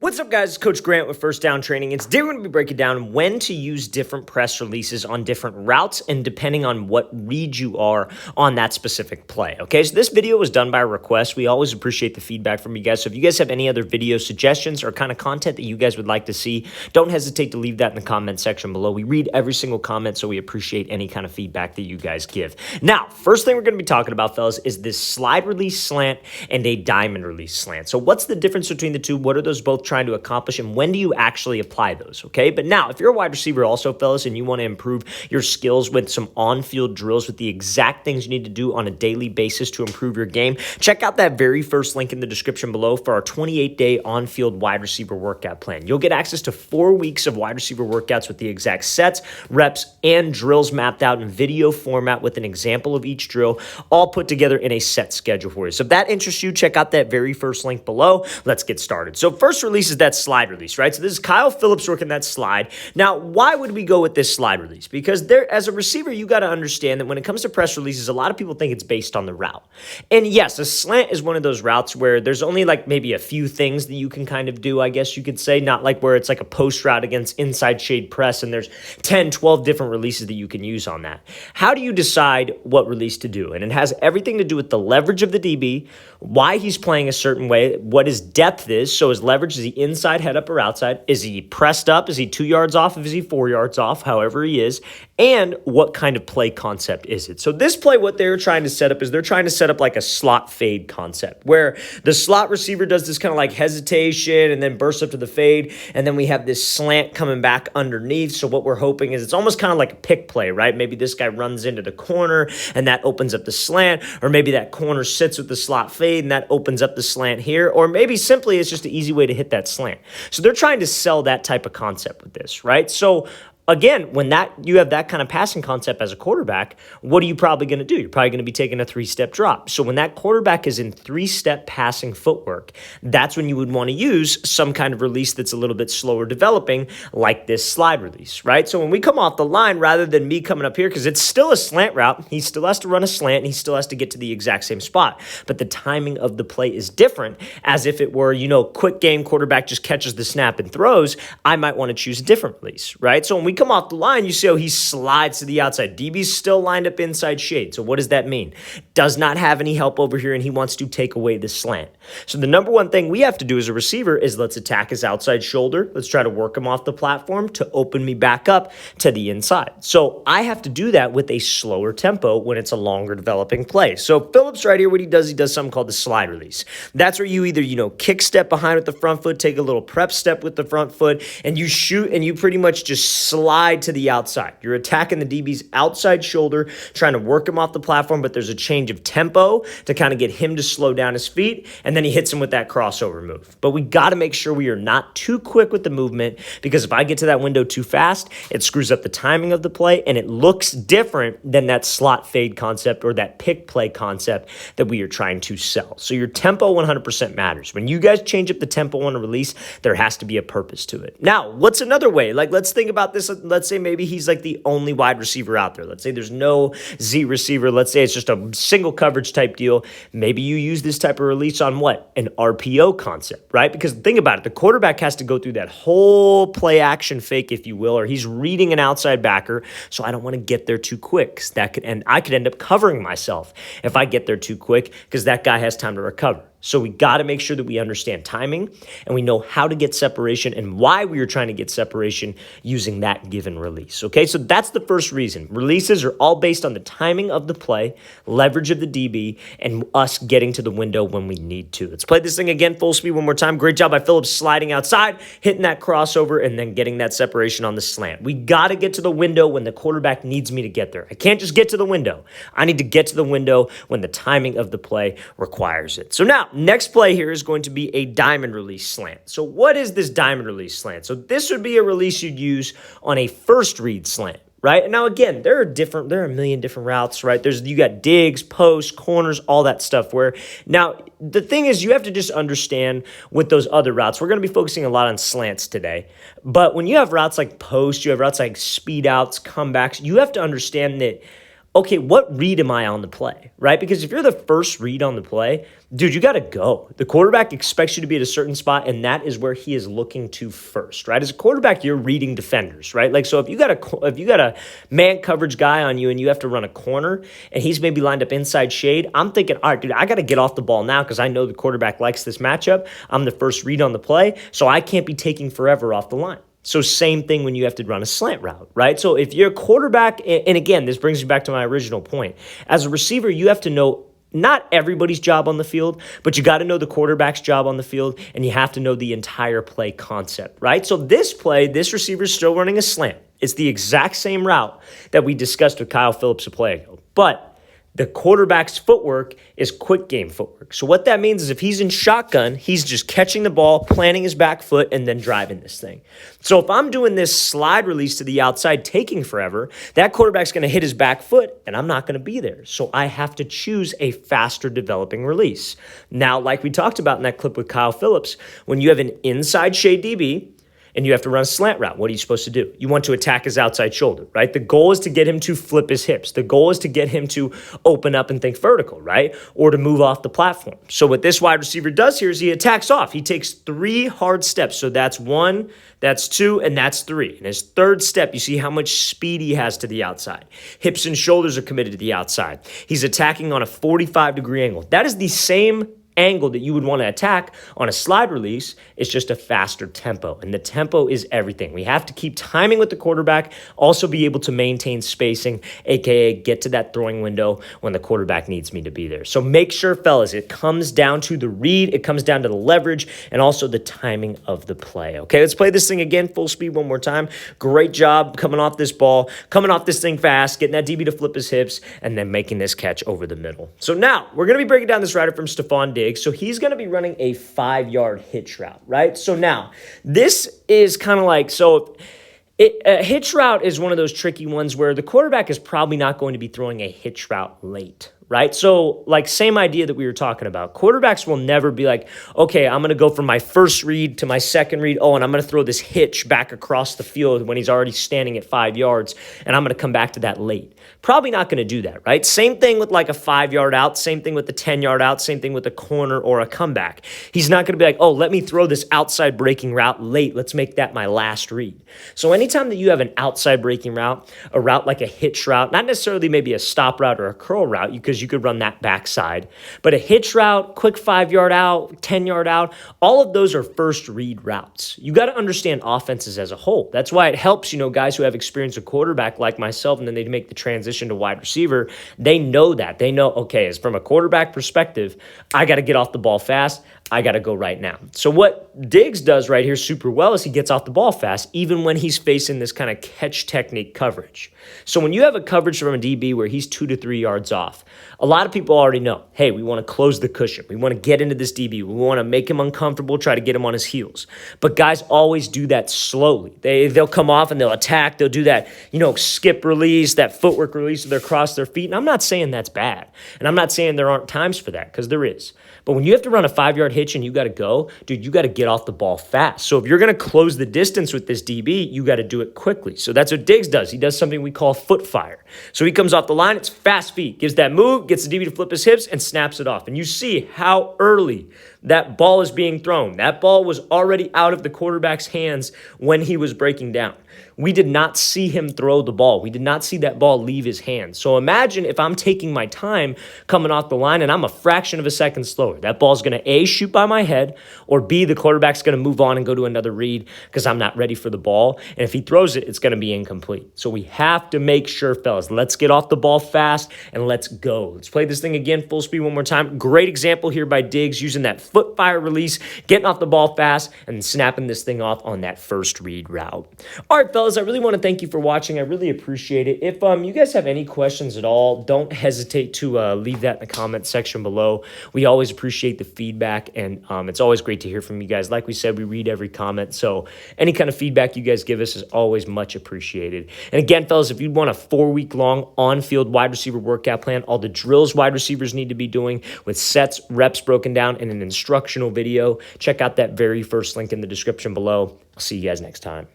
What's up, guys? Coach Grant with First Down Training. And today we're going to be breaking down when to use different press releases on different routes and depending on what read you are on that specific play. Okay, so this video was done by request. We always appreciate the feedback from you guys. So if you guys have any other video suggestions or kind of content that you guys would like to see, don't hesitate to leave that in the comment section below. We read every single comment, so we appreciate any kind of feedback that you guys give. Now, first thing we're going to be talking about, fellas, is this slide release slant and a diamond release slant. So what's the difference between the two? What are those both trying to accomplish, and when do you actually apply those? Okay, but now if you're a wide receiver also, fellas, and you want to improve your skills with some on-field drills with the exact things you need to do on a daily basis to improve your game, check out that very first link in the description below for our 28-day on-field wide receiver workout plan. You'll get access to 4 weeks of wide receiver workouts with the exact sets, reps, and drills mapped out in video format with an example of each drill, all put together in a set schedule for you. So if that interests you, check out that very first link below. Let's get started. So first release is that slide release, right? So this is Kyle Phillips working that slide. Now, why would we go with this slide release? Because there, as a receiver, you got to understand that when it comes to press releases, a lot of people think it's based on the route. And yes, a slant is one of those routes where there's only like maybe a few things that you can kind of do, I guess you could say, not like where it's like a post route against inside shade press and there's 10, 12 different releases that you can use on that. How do you decide what release to do? And it has everything to do with the leverage of the DB, why he's playing a certain way, what his depth is. So his leverage, is he inside, head up, or outside? Is he pressed up? Is he 2 yards off? Is he 4 yards off? However he is. And what kind of play concept is it? So this play, what they're trying to set up is they're trying to set up like a slot fade concept where the slot receiver does this kind of like hesitation and then bursts up to the fade. And then we have this slant coming back underneath. So what we're hoping is it's almost kind of like a pick play, right? Maybe this guy runs into the corner and that opens up the slant, or maybe that corner sits with the slot fade and that opens up the slant here, or maybe simply it's just an easy way to hit that slant. So they're trying to sell that type of concept with this, right? So again, when you have that kind of passing concept as a quarterback, what are you probably going to do? You're probably going to be taking a 3-step drop. So when that quarterback is in 3-step passing footwork, that's when you would want to use some kind of release that's a little bit slower developing, like this slide release, right? So when we come off the line, rather than me coming up here, because it's still a slant route, he still has to run a slant, and he still has to get to the exact same spot. But the timing of the play is different, as if it were, quick game quarterback just catches the snap and throws. I might want to choose a different release, right? So when we come off the line, you see how he slides to the outside. DB's still lined up inside shade. So what does that mean? Does not have any help over here, and he wants to take away the slant. So the number one thing we have to do as a receiver is let's attack his outside shoulder. Let's try to work him off the platform to open me back up to the inside. So I have to do that with a slower tempo when it's a longer developing play. So Phillips right here, what he does something called the slide release. That's where you either, kick step behind with the front foot, take a little prep step with the front foot, and you shoot, and you pretty much just slide to the outside. You're attacking the DB's outside shoulder, trying to work him off the platform, but there's a change of tempo to kind of get him to slow down his feet, and then he hits him with that crossover move. But we got to make sure we are not too quick with the movement, because if I get to that window too fast, it screws up the timing of the play, and it looks different than that slot fade concept or that pick play concept that we are trying to sell. So your tempo 100% matters. When you guys change up the tempo on a release, there has to be a purpose to it. Now, what's another way? Like, let's think about this. Let's say maybe he's like the only wide receiver out there. Let's say there's no Z receiver. Let's say it's just a single coverage type deal. Maybe you use this type of release on what? An RPO concept, right? Because think about it. The quarterback has to go through that whole play action fake, if you will, or he's reading an outside backer. So I don't want to get there too quick, because I could end up covering myself if I get there too quick, because that guy has time to recover. So we got to make sure that we understand timing and we know how to get separation and why we are trying to get separation using that given release. Okay, so that's the first reason. Releases are all based on the timing of the play, leverage of the DB, and us getting to the window when we need to. Let's play this thing again, full speed one more time. Great job by Phillips sliding outside, hitting that crossover, and then getting that separation on the slant. We got to get to the window when the quarterback needs me to get there. I can't just get to the window. I need to get to the window when the timing of the play requires it. So now, next play here is going to be a diamond release slant. So what is this diamond release slant? So this would be a release you'd use on a first read slant, right? And now again, there are a million different routes, right? You got digs, posts, corners, all that stuff where now the thing is you have to just understand with those other routes, we're going to be focusing a lot on slants today, but when you have routes like post, you have routes like speed outs, comebacks, you have to understand that okay, what read am I on the play, right? Because if you're the first read on the play, dude, you got to go. The quarterback expects you to be at a certain spot, and that is where he is looking to first, right? As a quarterback, you're reading defenders, right? Like, so if you got a man coverage guy on you and you have to run a corner and he's maybe lined up inside shade, I'm thinking, all right, dude, I got to get off the ball now because I know the quarterback likes this matchup. I'm the first read on the play, so I can't be taking forever off the line. So same thing when you have to run a slant route, right? So if you're a quarterback, and again, this brings me back to my original point. As a receiver, you have to know not everybody's job on the field, but you got to know the quarterback's job on the field, and you have to know the entire play concept, right? So this play, this receiver's still running a slant. It's the exact same route that we discussed with Kyle Phillips a play ago, but the quarterback's footwork is quick game footwork. So what that means is if he's in shotgun, he's just catching the ball, planting his back foot, and then driving this thing. So if I'm doing this slide release to the outside, taking forever, that quarterback's going to hit his back foot, and I'm not going to be there. So I have to choose a faster developing release. Now, like we talked about in that clip with Kyle Phillips, when you have an inside shade DB, and you have to run a slant route, what are you supposed to do? You want to attack his outside shoulder, right? The goal is to get him to flip his hips. The goal is to get him to open up and think vertical, right? Or to move off the platform. So what this wide receiver does here is he attacks off. He takes 3 hard steps. So that's 1, that's 2, and that's 3. And his third step, you see how much speed he has to the outside. Hips and shoulders are committed to the outside. He's attacking on a 45-degree angle. That is the same angle that you would want to attack on a slide release. It's just a faster tempo, and the tempo is everything. We have to keep timing with the quarterback, also be able to maintain spacing, aka get to that throwing window when the quarterback needs me to be there. So make sure, fellas, it comes down to the read, it comes down to the leverage, and also the timing of the play. Okay, let's play this thing again, full speed one more time. Great job coming off this ball, coming off this thing fast, getting that DB to flip his hips, and then making this catch over the middle. So now we're going to be breaking down this rider from Stephon Diggs. So he's going to be running a 5-yard hitch route, right? So now this is kind of like, a hitch route is one of those tricky ones where the quarterback is probably not going to be throwing a hitch route late, right? So like same idea that we were talking about. Quarterbacks will never be like, okay, I'm going to go from my first read to my second read. Oh, and I'm going to throw this hitch back across the field when he's already standing at 5 yards, and I'm going to come back to that late. Probably not going to do that, right? Same thing with like a 5-yard out, same thing with the 10-yard out, same thing with a corner or a comeback. He's not going to be like, oh, let me throw this outside breaking route late. Let's make that my last read. So anytime that you have an outside breaking route, a route like a hitch route, not necessarily maybe a stop route or a curl route, because you could run that backside, but a hitch route, quick 5-yard out, 10-yard out, all of those are first read routes. You got to understand offenses as a whole. That's why it helps, guys who have experience with quarterback like myself, and then they make the transition to wide receiver. They know that. They know, okay, as from a quarterback perspective, I got to get off the ball fast. I got to go right now. So what Diggs does right here super well is he gets off the ball fast, even when he's facing this kind of catch technique coverage. So when you have a coverage from a DB where he's 2 to 3 yards off, a lot of people already know, hey, we want to close the cushion. We want to get into this DB. We want to make him uncomfortable, try to get him on his heels. But guys always do that slowly. They'll come off and they'll attack. They'll do that, skip release, that footwork release where they cross their feet. And I'm not saying that's bad. And I'm not saying there aren't times for that, because there is. But when you have to run a 5-yard hitch and you got to go, dude, you got to get off the ball fast. So if you're going to close the distance with this DB, you got to do it quickly. So that's what Diggs does. He does something we call foot fire. So he comes off the line, it's fast feet, gives that move, gets the DB to flip his hips, and snaps it off. And you see how early that ball is being thrown. That ball was already out of the quarterback's hands when he was breaking down. We did not see him throw the ball. We did not see that ball leave his hands. So imagine if I'm taking my time coming off the line and I'm a fraction of a second slower. That ball's going to A, shoot by my head, or B, the quarterback's going to move on and go to another read because I'm not ready for the ball. And if he throws it, it's going to be incomplete. So we have to make sure, fellas, let's get off the ball fast and let's go. Let's play this thing again, full speed one more time. Great example here by Diggs using that foot fire release, getting off the ball fast, and snapping this thing off on that first read route. All right, fellas, I really want to thank you for watching. I really appreciate it. If you guys have any questions at all, don't hesitate to leave that in the comment section below. We always appreciate the feedback, and it's always great to hear from you guys. Like we said, we read every comment, so any kind of feedback you guys give us is always much appreciated. And again, fellas, if you want a 4-week-long on-field wide receiver workout plan, all the drills wide receivers need to be doing with sets, reps broken down, and an instructional video, check out that very first link in the description below. I'll see you guys next time.